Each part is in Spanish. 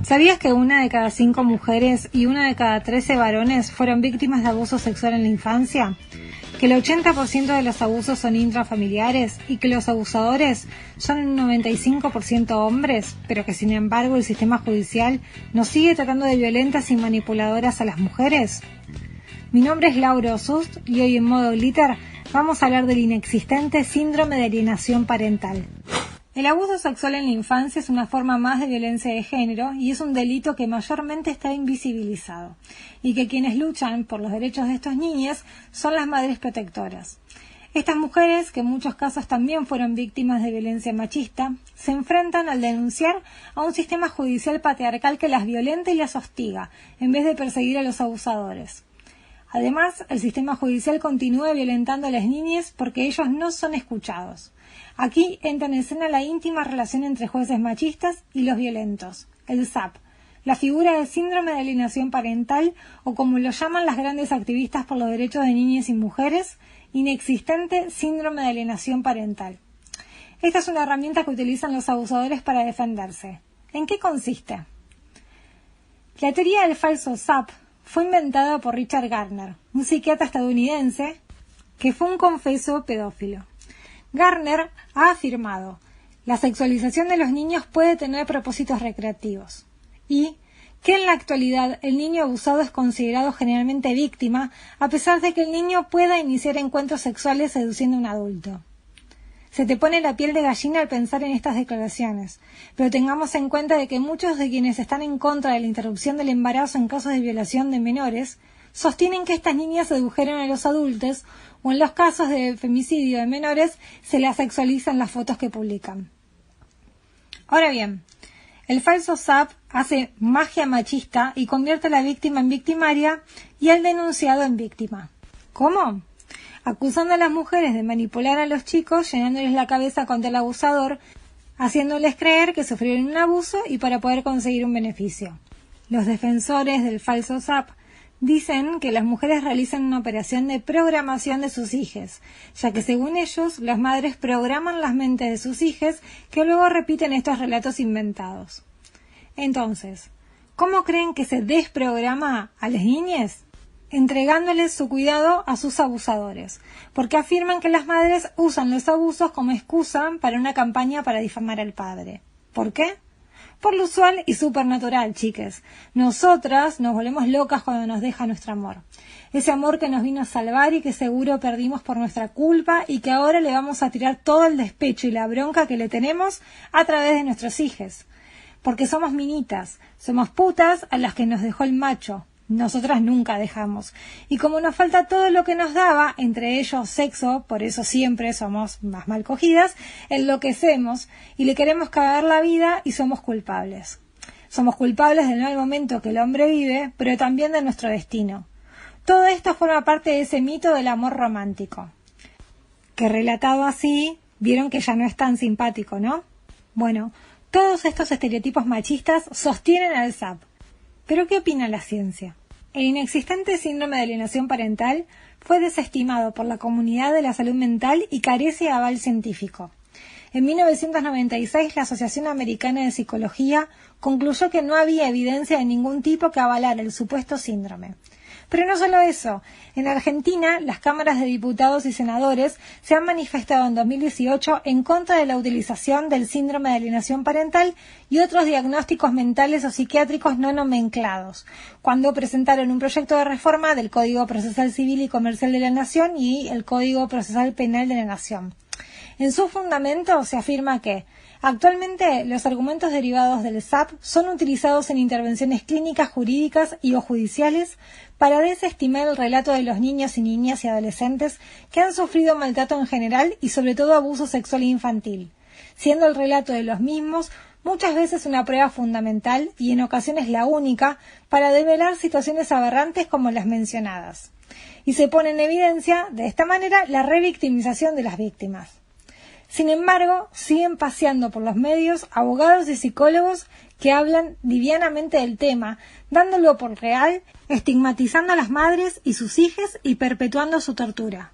¿Sabías que 1 de cada 5 mujeres y 1 de cada 13 varones fueron víctimas de abuso sexual en la infancia? ¿Que el 80% de los abusos son intrafamiliares y que los abusadores son un 95% hombres, pero que sin embargo el sistema judicial nos sigue tratando de violentas y manipuladoras a las mujeres? Mi nombre es Laura Osust y hoy en Modo Glitter vamos a hablar del inexistente síndrome de alienación parental. El abuso sexual en la infancia es una forma más de violencia de género y es un delito que mayormente está invisibilizado, y que quienes luchan por los derechos de estos niños son las madres protectoras. Estas mujeres, que en muchos casos también fueron víctimas de violencia machista, se enfrentan al denunciar a un sistema judicial patriarcal que las violenta y las hostiga, en vez de perseguir a los abusadores. Además, el sistema judicial continúa violentando a las niñas porque ellos no son escuchados. Aquí entra en escena la íntima relación entre jueces machistas y los violentos, el SAP, la figura del síndrome de alienación parental, o como lo llaman las grandes activistas por los derechos de niñas y mujeres, inexistente síndrome de alienación parental. Esta es una herramienta que utilizan los abusadores para defenderse. ¿En qué consiste? La teoría del falso SAP fue inventada por Richard Gardner, un psiquiatra estadounidense que fue un confeso pedófilo. Gardner ha afirmado: la sexualización de los niños puede tener propósitos recreativos, y que en la actualidad el niño abusado es considerado generalmente víctima, a pesar de que el niño pueda iniciar encuentros sexuales seduciendo a un adulto. Se te pone la piel de gallina al pensar en estas declaraciones, pero tengamos en cuenta de que muchos de quienes están en contra de la interrupción del embarazo en casos de violación de menores sostienen que estas niñas sedujeron a los adultos, o en los casos de femicidio de menores se las sexualizan las fotos que publican. Ahora bien, el falso SAP hace magia machista y convierte a la víctima en victimaria y al denunciado en víctima. ¿Cómo? Acusando a las mujeres de manipular a los chicos, llenándoles la cabeza contra el abusador, haciéndoles creer que sufrieron un abuso y para poder conseguir un beneficio. Los defensores del falso SAP dicen que las mujeres realizan una operación de programación de sus hijas, ya que según ellos, las madres programan las mentes de sus hijas que luego repiten estos relatos inventados. Entonces, ¿cómo creen que se desprograma a las niñas? Entregándoles su cuidado a sus abusadores, porque afirman que las madres usan los abusos como excusa para una campaña para difamar al padre. ¿Por qué? Por lo usual y supernatural, chiques. Nosotras nos volvemos locas cuando nos deja nuestro amor. Ese amor que nos vino a salvar y que seguro perdimos por nuestra culpa y que ahora le vamos a tirar todo el despecho y la bronca que le tenemos a través de nuestros hijos. Porque somos minitas, somos putas a las que nos dejó el macho. Nosotras nunca dejamos. Y como nos falta todo lo que nos daba, entre ellos sexo, por eso siempre somos más mal cogidas, enloquecemos y le queremos cagar la vida y somos culpables. Somos culpables del mal momento que el hombre vive, pero también de nuestro destino. Todo esto forma parte de ese mito del amor romántico, que relatado así, vieron que ya no es tan simpático, ¿no? Bueno, todos estos estereotipos machistas sostienen al SAP. ¿Pero qué opina la ciencia? El inexistente síndrome de alienación parental fue desestimado por la comunidad de la salud mental y carece de aval científico. En 1996, la Asociación Americana de Psicología concluyó que no había evidencia de ningún tipo que avalara el supuesto síndrome. Pero no solo eso. En Argentina, las cámaras de diputados y senadores se han manifestado en 2018 en contra de la utilización del síndrome de alienación parental y otros diagnósticos mentales o psiquiátricos no nomenclados, cuando presentaron un proyecto de reforma del Código Procesal Civil y Comercial de la Nación y el Código Procesal Penal de la Nación. En su fundamento se afirma que actualmente los argumentos derivados del SAP son utilizados en intervenciones clínicas, jurídicas y o judiciales para desestimar el relato de los niños y niñas y adolescentes que han sufrido maltrato en general y sobre todo abuso sexual infantil, siendo el relato de los mismos muchas veces una prueba fundamental y en ocasiones la única para develar situaciones aberrantes como las mencionadas. Y se pone en evidencia, de esta manera, la revictimización de las víctimas. Sin embargo, siguen paseando por los medios abogados y psicólogos que hablan livianamente del tema, dándolo por real, estigmatizando a las madres y sus hijas y perpetuando su tortura.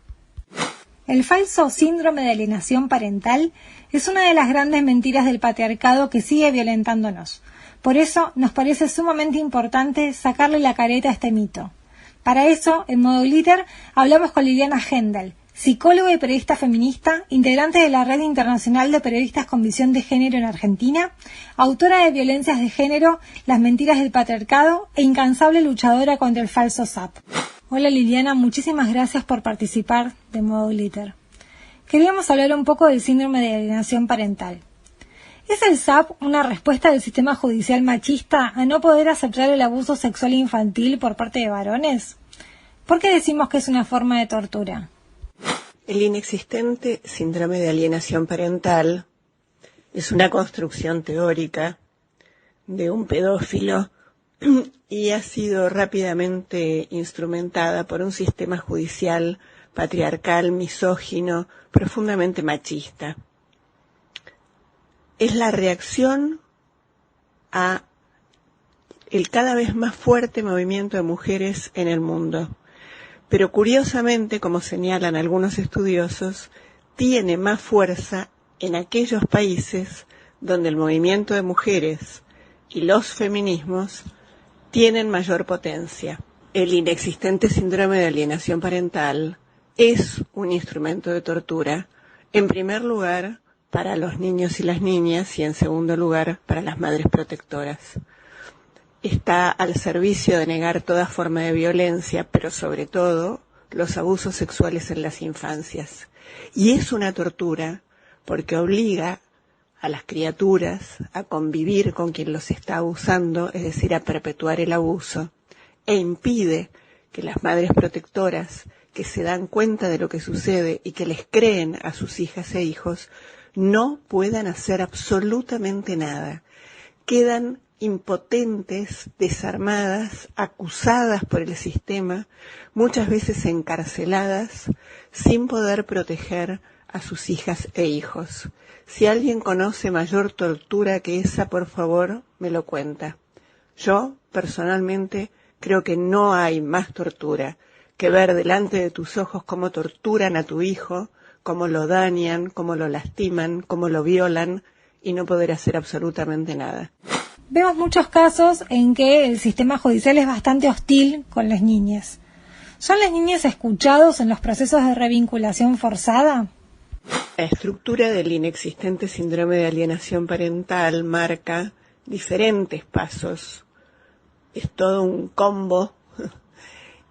El falso síndrome de alienación parental es una de las grandes mentiras del patriarcado que sigue violentándonos. Por eso nos parece sumamente importante sacarle la careta a este mito. Para eso, en Modo Glitter, hablamos con Liliana Hendel, psicóloga y periodista feminista, integrante de la Red Internacional de Periodistas con Visión de Género en Argentina, autora de Violencias de Género, Las Mentiras del Patriarcado e incansable luchadora contra el falso SAP. Hola Liliana, muchísimas gracias por participar de Modo Glitter. Queríamos hablar un poco del síndrome de alienación parental. ¿Es el SAP una respuesta del sistema judicial machista a no poder aceptar el abuso sexual infantil por parte de varones? ¿Por qué decimos que es una forma de tortura? El inexistente síndrome de alienación parental es una construcción teórica de un pedófilo y ha sido rápidamente instrumentada por un sistema judicial patriarcal, misógino, profundamente machista. Es la reacción a el cada vez más fuerte movimiento de mujeres en el mundo. Pero curiosamente, como señalan algunos estudiosos, tiene más fuerza en aquellos países donde el movimiento de mujeres y los feminismos tienen mayor potencia. El inexistente síndrome de alienación parental es un instrumento de tortura, en primer lugar, para los niños y las niñas y, en segundo lugar, para las madres protectoras. Está al servicio de negar toda forma de violencia, pero sobre todo los abusos sexuales en las infancias. Y es una tortura porque obliga a las criaturas a convivir con quien los está abusando, es decir, a perpetuar el abuso, e impide que las madres protectoras, que se dan cuenta de lo que sucede y que les creen a sus hijas e hijos, no puedan hacer absolutamente nada. Quedan impotentes, desarmadas, acusadas por el sistema, muchas veces encarceladas, sin poder proteger a sus hijas e hijos. Si alguien conoce mayor tortura que esa, por favor, me lo cuenta. Yo, personalmente, creo que no hay más tortura que ver delante de tus ojos cómo torturan a tu hijo, cómo lo dañan, cómo lo lastiman, cómo lo violan, y no poder hacer absolutamente nada. Vemos muchos casos en que el sistema judicial es bastante hostil con las niñas. ¿Son las niñas escuchados en los procesos de revinculación forzada? La estructura del inexistente síndrome de alienación parental marca diferentes pasos. Es todo un combo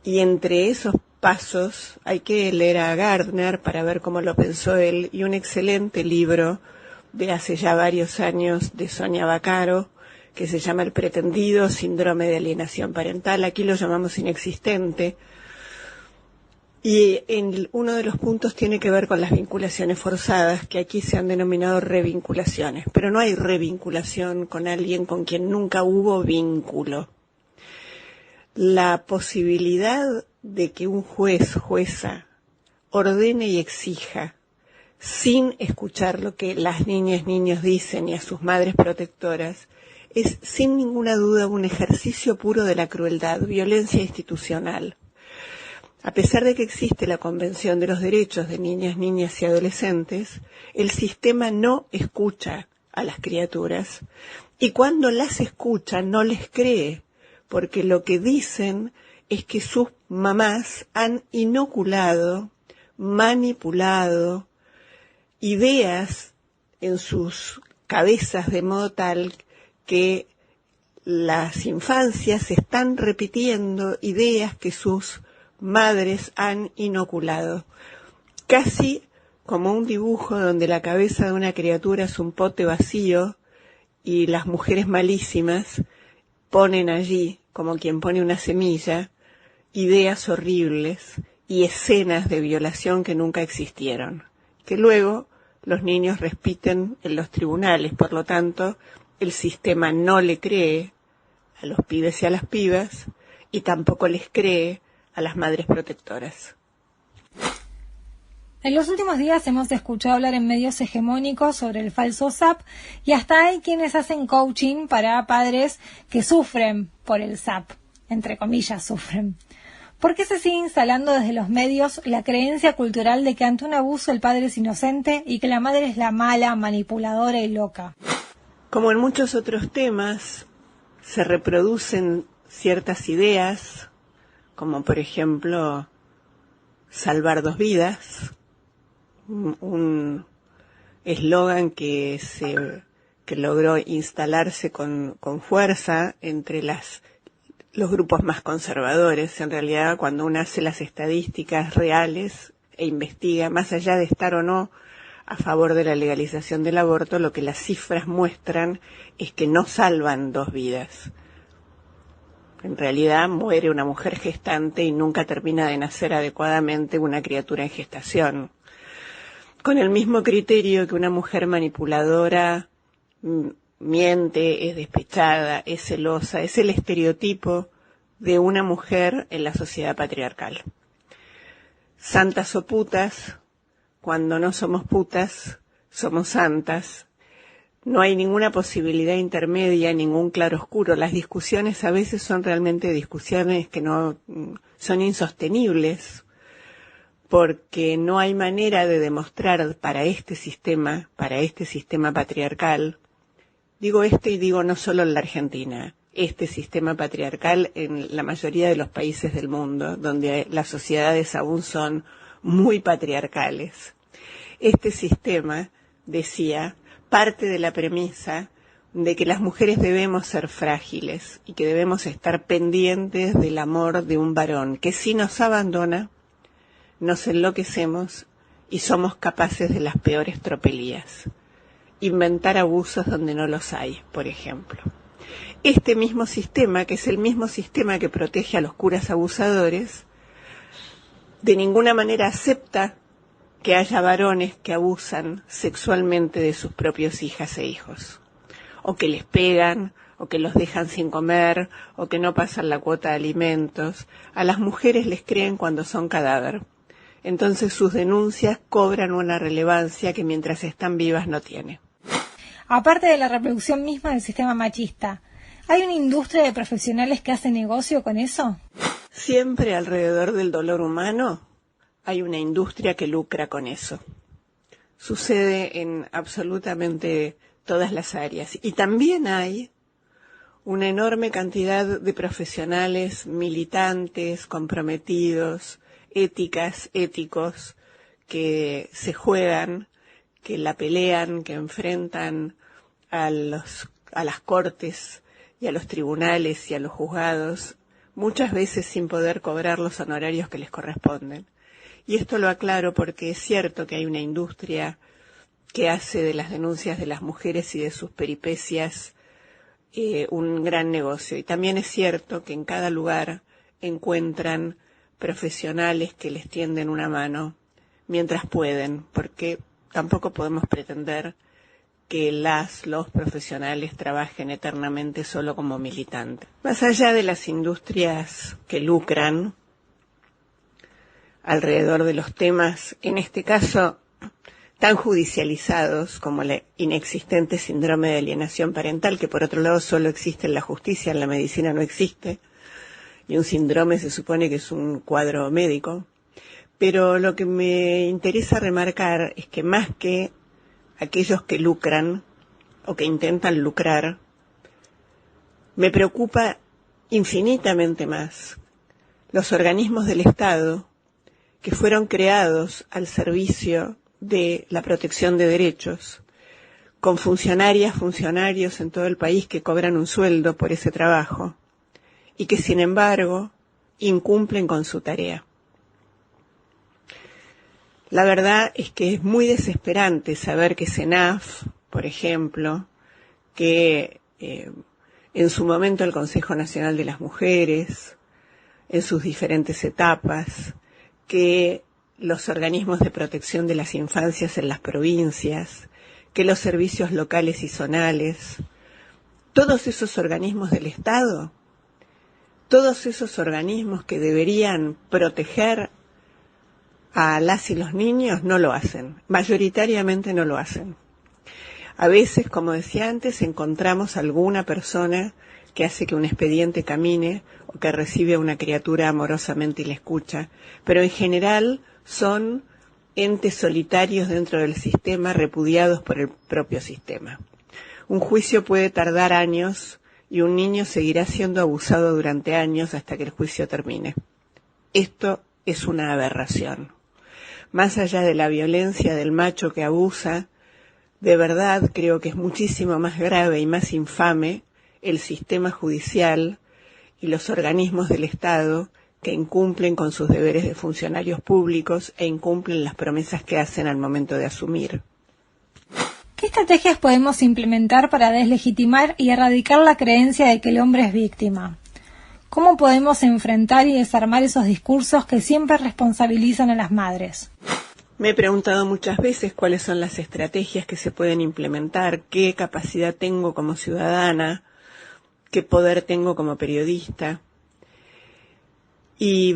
y entre esos pasos hay que leer a Gardner para ver cómo lo pensó él y un excelente libro de hace ya varios años de Sonia Vaccaro que se llama El pretendido síndrome de alienación parental. Aquí lo llamamos inexistente. Y uno de los puntos tiene que ver con las vinculaciones forzadas, que aquí se han denominado revinculaciones. Pero no hay revinculación con alguien con quien nunca hubo vínculo. La posibilidad de que un juez, jueza, ordene y exija, sin escuchar lo que las niñas, niños dicen y a sus madres protectoras, es sin ninguna duda un ejercicio puro de la crueldad, violencia institucional. A pesar de que existe la Convención de los Derechos de Niñas, Niñas y Adolescentes, el sistema no escucha a las criaturas y cuando las escucha no les cree, porque lo que dicen es que sus mamás han inoculado, manipulado ideas en sus cabezas de modo tal que las infancias están repitiendo ideas que sus madres han inoculado, casi como un dibujo donde la cabeza de una criatura es un pote vacío y las mujeres malísimas ponen allí, como quien pone una semilla, ideas horribles y escenas de violación que nunca existieron, que luego los niños repiten en los tribunales. Por lo tanto, el sistema no le cree a los pibes y a las pibas y tampoco les cree a las madres protectoras. En los últimos días hemos escuchado hablar en medios hegemónicos sobre el falso SAP y hasta hay quienes hacen coaching para padres que sufren por el SAP, entre comillas sufren. ¿Por qué se sigue instalando desde los medios la creencia cultural de que ante un abuso el padre es inocente y que la madre es la mala, manipuladora y loca? Como en muchos otros temas, se reproducen ciertas ideas, como por ejemplo, salvar 2 vidas, un eslogan que logró instalarse con fuerza entre los grupos más conservadores. En realidad, cuando uno hace las estadísticas reales e investiga, más allá de estar o no a favor de la legalización del aborto, lo que las cifras muestran es que no salvan 2 vidas. En realidad muere una mujer gestante y nunca termina de nacer adecuadamente una criatura en gestación. Con el mismo criterio que una mujer manipuladora miente, es despechada, es celosa, es el estereotipo de una mujer en la sociedad patriarcal. Santas o putas, cuando no somos putas, somos santas. No hay ninguna posibilidad intermedia, ningún claroscuro. Las discusiones a veces son realmente discusiones que no son insostenibles, porque no hay manera de demostrar para este sistema patriarcal, digo y digo no solo en la Argentina, este sistema patriarcal en la mayoría de los países del mundo, donde las sociedades aún son muy patriarcales. Este sistema, decía, parte de la premisa de que las mujeres debemos ser frágiles y que debemos estar pendientes del amor de un varón, que si nos abandona, nos enloquecemos y somos capaces de las peores tropelías. Inventar abusos donde no los hay, por ejemplo. Este mismo sistema, que es el mismo sistema que protege a los curas abusadores, de ninguna manera acepta que haya varones que abusan sexualmente de sus propios hijas e hijos, o que les pegan, o que los dejan sin comer, o que no pasan la cuota de alimentos. A las mujeres les creen cuando son cadáver. Entonces sus denuncias cobran una relevancia que mientras están vivas no tiene. Aparte de la reproducción misma del sistema machista, ¿hay una industria de profesionales que hace negocio con eso? Siempre alrededor del dolor humano hay una industria que lucra con eso. Sucede en absolutamente todas las áreas. Y también hay una enorme cantidad de profesionales militantes, comprometidos, éticos, que se juegan, que la pelean, que enfrentan a las cortes y a los tribunales y a los juzgados, muchas veces sin poder cobrar los honorarios que les corresponden. Y esto lo aclaro porque es cierto que hay una industria que hace de las denuncias de las mujeres y de sus peripecias un gran negocio. Y también es cierto que en cada lugar encuentran profesionales que les tienden una mano mientras pueden, porque tampoco podemos pretender que los profesionales trabajen eternamente solo como militantes. Más allá de las industrias que lucran alrededor de los temas, en este caso tan judicializados como el inexistente síndrome de alienación parental, que por otro lado solo existe en la justicia, en la medicina no existe, y un síndrome se supone que es un cuadro médico. Pero lo que me interesa remarcar es que más que aquellos que lucran o que intentan lucrar, me preocupa infinitamente más los organismos del Estado que fueron creados al servicio de la protección de derechos, con funcionarios en todo el país que cobran un sueldo por ese trabajo y que sin embargo incumplen con su tarea. La verdad es que es muy desesperante saber que CENAF, por ejemplo, que en su momento el Consejo Nacional de las Mujeres, en sus diferentes etapas, que los organismos de protección de las infancias en las provincias, que los servicios locales y zonales, todos esos organismos del Estado, todos esos organismos que deberían proteger a las y los niños, no lo hacen, mayoritariamente no lo hacen. A veces, como decía antes, encontramos alguna persona que hace que un expediente camine o que recibe a una criatura amorosamente y la escucha, pero en general son entes solitarios dentro del sistema, repudiados por el propio sistema. Un juicio puede tardar años y un niño seguirá siendo abusado durante años hasta que el juicio termine. Esto es una aberración. Más allá de la violencia del macho que abusa, de verdad creo que es muchísimo más grave y más infame el sistema judicial y los organismos del Estado que incumplen con sus deberes de funcionarios públicos e incumplen las promesas que hacen al momento de asumir. ¿Qué estrategias podemos implementar para deslegitimar y erradicar la creencia de que el hombre es víctima? ¿Cómo podemos enfrentar y desarmar esos discursos que siempre responsabilizan a las madres? Me he preguntado muchas veces cuáles son las estrategias que se pueden implementar, qué capacidad tengo como ciudadana, qué poder tengo como periodista. Y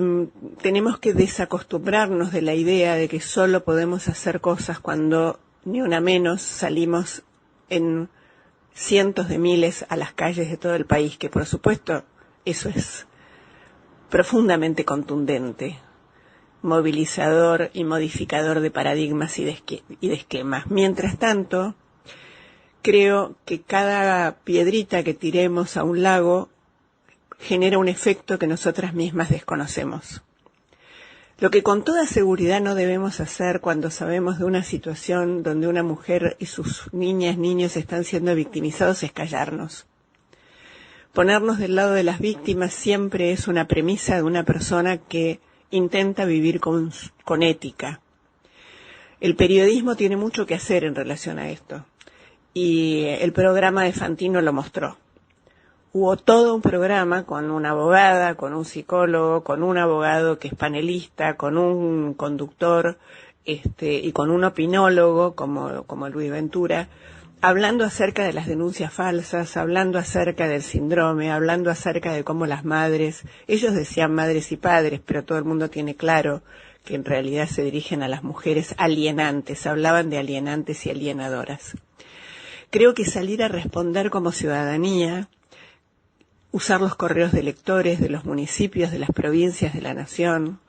tenemos que desacostumbrarnos de la idea de que solo podemos hacer cosas cuando ni una menos salimos en cientos de miles a las calles de todo el país, que por supuesto eso es profundamente contundente, movilizador y modificador de paradigmas y de esquemas. Mientras tanto, creo que cada piedrita que tiremos a un lago genera un efecto que nosotras mismas desconocemos. Lo que con toda seguridad no debemos hacer cuando sabemos de una situación donde una mujer y sus niños están siendo victimizados es callarnos. Ponernos del lado de las víctimas siempre es una premisa de una persona que intenta vivir con ética. El periodismo tiene mucho que hacer en relación a esto, y el programa de Fantino lo mostró. Hubo todo un programa con una abogada, con un psicólogo, con un abogado que es panelista, con un conductor y con un opinólogo como Luis Ventura, hablando acerca de las denuncias falsas, hablando acerca del síndrome, hablando acerca de cómo las madres, ellos decían madres y padres, pero todo el mundo tiene claro que en realidad se dirigen a las mujeres alienantes, hablaban de alienantes y alienadoras. Creo que salir a responder como ciudadanía, usar los correos de electores de los municipios, de las provincias, de la nación,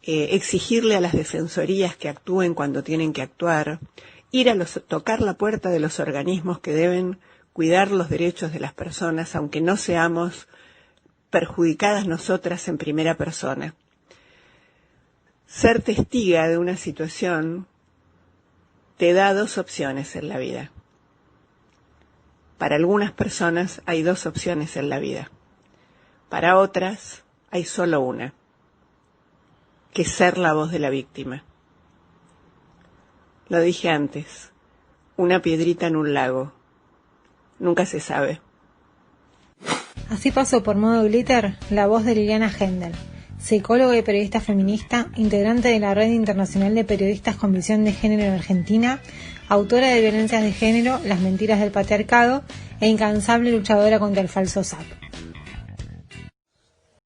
exigirle a las defensorías que actúen cuando tienen que actuar, tocar la puerta de los organismos que deben cuidar los derechos de las personas, aunque no seamos perjudicadas nosotras en primera persona. Ser testiga de una situación te da dos opciones en la vida. Para algunas personas hay dos opciones en la vida. Para otras hay solo una, que es ser la voz de la víctima. Lo dije antes, una piedrita en un lago. Nunca se sabe. Así pasó por Modo Glitter la voz de Liliana Hendel, psicóloga y periodista feminista, integrante de la Red Internacional de Periodistas con Visión de Género en Argentina, autora de Violencias de Género, Las Mentiras del Patriarcado e incansable luchadora contra el falso SAP.